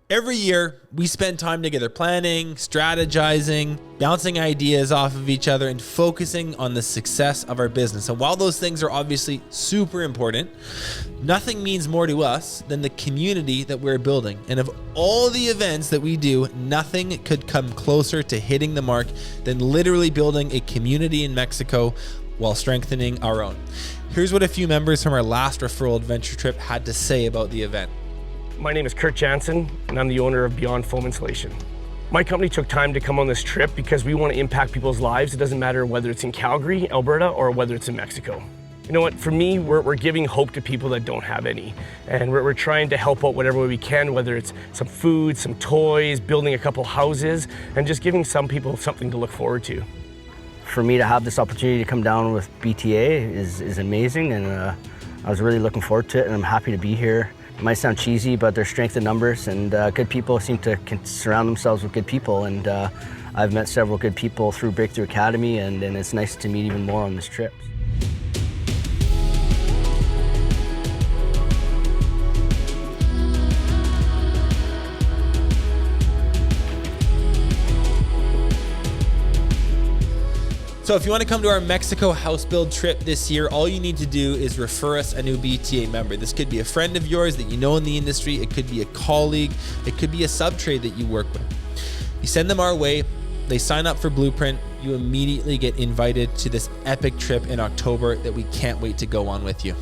Every year, we spend time together planning, strategizing, bouncing ideas off of each other, and focusing on the success of our business. And while those things are obviously super important, nothing means more to us than the community that we're building. And of all the events that we do, nothing could come closer to hitting the mark than literally building a community in Mexico while strengthening our own. Here's what a few members from our last Referral adventure trip had to say about the event. My name is Kurt Jansen, and I'm the owner of Beyond Foam Insulation. My company took time to come on this trip because we want to impact people's lives. It doesn't matter whether it's in Calgary, Alberta, or whether it's in Mexico. You know what, for me, we're giving hope to people that don't have any. And we're trying to help out whatever way we can, whether it's some food, some toys, building a couple houses, and just giving some people something to look forward to. For me to have this opportunity to come down with BTA is amazing, and I was really looking forward to it, and I'm happy to be here. It might sound cheesy, but there's strength in numbers, and good people seem to surround themselves with good people, and I've met several good people through Breakthrough Academy, and it's nice to meet even more on this trip. So if you want to come to our Mexico house build trip this year, all you need to do is refer us a new BTA member. This could be a friend of yours that you know in the industry. It could be a colleague. It could be a sub-trade that you work with. You send them our way. They sign up for Blueprint. You immediately get invited to this epic trip in October that we can't wait to go on with you.